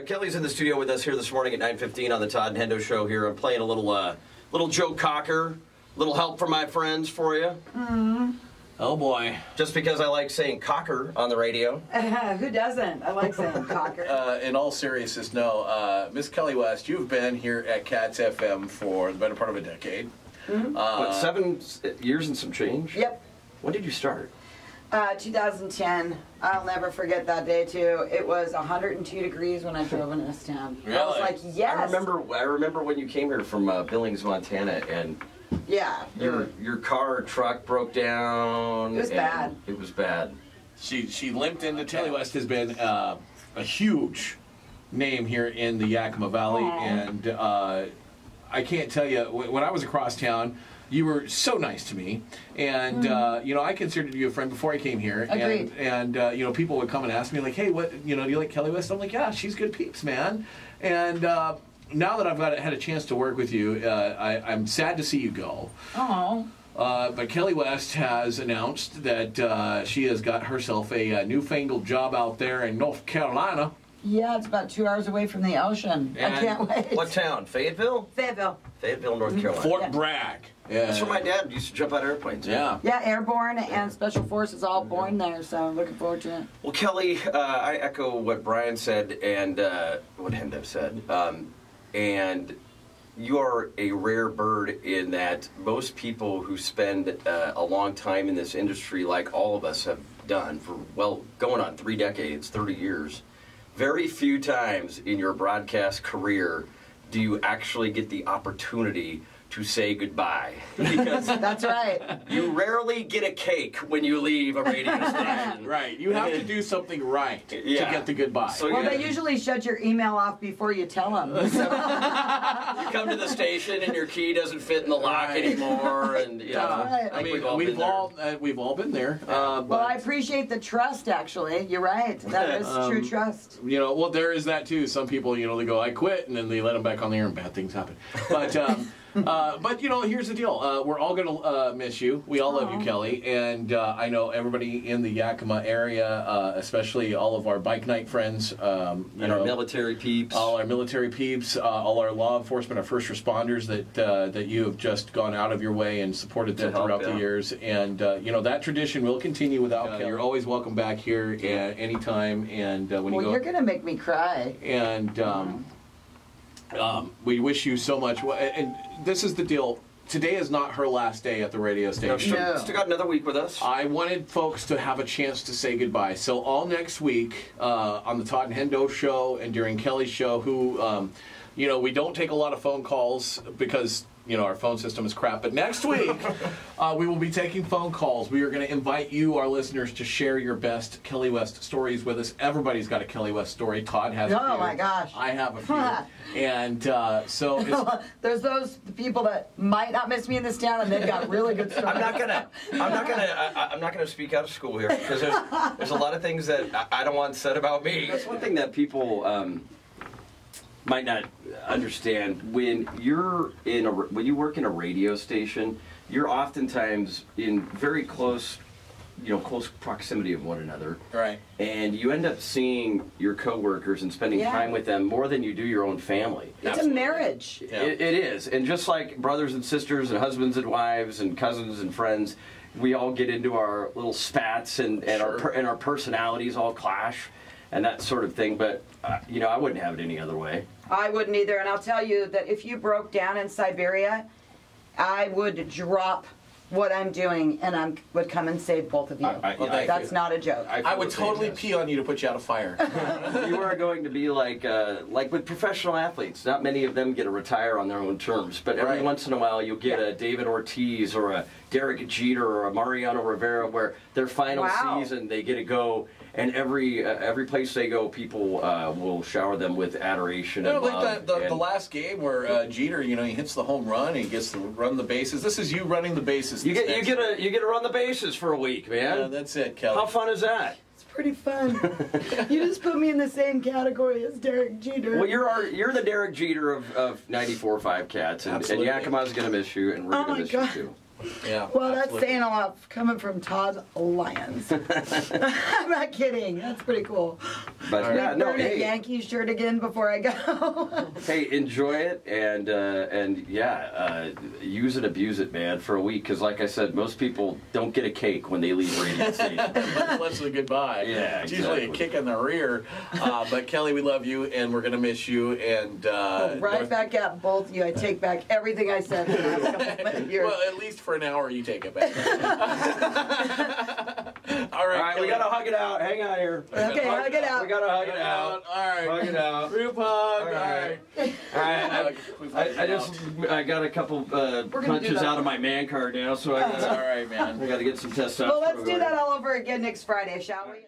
Kelly's in the studio with us here this morning at 9:15 on the Todd Hendo Show here. I'm playing a little Joe Cocker, little help from my friends for you. Oh, boy. Just because I like saying cocker on the radio. Who doesn't? I like saying cocker. In all seriousness, no. Miss Kelly West, you've been here at Cats FM for the better part of a decade. What, 7 years and some change? Yep. When did you start? 2010. I'll never forget that day, too. It was 102 degrees when I drove into this town. Really? I was like, yes. I remember when you came here from Billings, Montana, and yeah. your car or truck broke down. It was bad. It was bad. She limped into town. Kelly West has been a huge name here in the Yakima Valley, and I can't tell you, when I was across town, you were so nice to me, and you know, I considered you a friend before I came here. Agreed. And you know, people would come and ask me like, "Hey, what? You know, do you like Kelly West?" I'm like, "Yeah, she's good peeps, man." And now that I've had a chance to work with you, I'm sad to see you go. Oh. But Kelly West has announced that she has got herself a newfangled job out there in North Carolina. Yeah, it's about 2 hours away from the ocean. And I can't wait. What town? Fayetteville? Fayetteville. Fayetteville, North Carolina. Fort Bragg. Yeah. That's where my dad used to jump out of airplanes. Yeah. Yeah, airborne and special forces all born there, so I'm looking forward to it. Well, Kelly, I echo what Brian said and what Hendo said. And you are a rare bird in that most people who spend a long time in this industry, like all of us have done for, well, going on 3 decades, 30 years, very few times in your broadcast career do you actually get the opportunity to say goodbye. Because that's right. You rarely get a cake when you leave a radio station. Right. You have to do something right to get the goodbye. So well, they usually shut your email off before you tell them. So. You come to the station and your key doesn't fit in the lock anymore, and Right. I mean, we've all been there. Well, I appreciate the trust. Actually, you're right. That is true trust. You know, well, there is that too. Some people, you know, they go, "I quit," and then they let them back on the air, and bad things happen. But you know, here's the deal. We're all going to miss you. We all love you, Kelly. And I know everybody in the Yakima area, especially all of our bike night friends. And our military peeps. All our military peeps, all our law enforcement, our first responders that you have just gone out of your way and supported them throughout the years. And, you know, that tradition will continue without Kelly. You're always welcome back here at any time. And when you go... Well, you're going to make me cry. And... we wish you so much. And this is the deal. Today is not her last day at the radio station. No, still got another week with us. I wanted folks to have a chance to say goodbye. So all next week on the Todd Hendo Show and during Kelly's show, who, you know, we don't take a lot of phone calls because, you know, our phone system is crap. But next week, we will be taking phone calls. We are going to invite you, our listeners, to share your best Kelly West stories with us. Everybody's got a Kelly West story. Todd has a few. Oh, my gosh. I have a few. And so it's, there's those people that might not miss me in this town, and they've got really good stories. I'm not gonna speak out of school here because there's a lot of things that I don't want said about me. That's one thing that people might not understand. When you work in a radio station, you're oftentimes in very close proximity of one another. right. And you end up seeing your coworkers and spending time with them more than you do your own family. It's a marriage. Yeah. It is. And just like brothers and sisters and husbands and wives and cousins and friends, we all get into our little spats and our personalities all clash and that sort of thing. But, you know, I wouldn't have it any other way. I wouldn't either. And I'll tell you that if you broke down in Siberia, I would drop what I'm doing, and I would come and save both of you. That's not a joke. I would totally pee on you to put you out of fire. You are going to be like with professional athletes. Not many of them get to retire on their own terms, but every once in a while you'll get a David Ortiz or a Derek Jeter or a Mariano Rivera where their final season they get to go, and every place they go, people will shower them with adoration and love. Like the last game where Jeter, you know, he hits the home run and he gets to run the bases. This is you running the bases. You get to run the bases for a week, man. Yeah, that's it, Kelly. How fun is that? It's pretty fun. You just put me in the same category as Derek Jeter. Well, you're the Derek Jeter of 94.5 Cats, and Yakima's going to miss you, and we're going to miss you too. Yeah. Well, that's saying a lot coming from Todd Lyons. I'm not kidding. That's pretty cool. But yeah, no, Burn a hey, Yankee shirt again before I go. hey, enjoy it and yeah, use and abuse it, man, for a week. Because like I said, most people don't get a cake when they leave radio station. Let's say goodbye. Yeah, it's usually a kick in the rear. But Kelly, we love you, and we're gonna miss you. And right back at both of you. I take back everything I said in the last couple of years. Well, at least for an hour, you take it back. All right, we gotta hug it out. Hang on here. Okay, hug it out. We gotta hug it out. All right, hug it out. Group hug. All right. I got a couple punches out of my man card now, so That's all right, man. I got to get some testosterone. Well, let's do that all over again next Friday, shall we?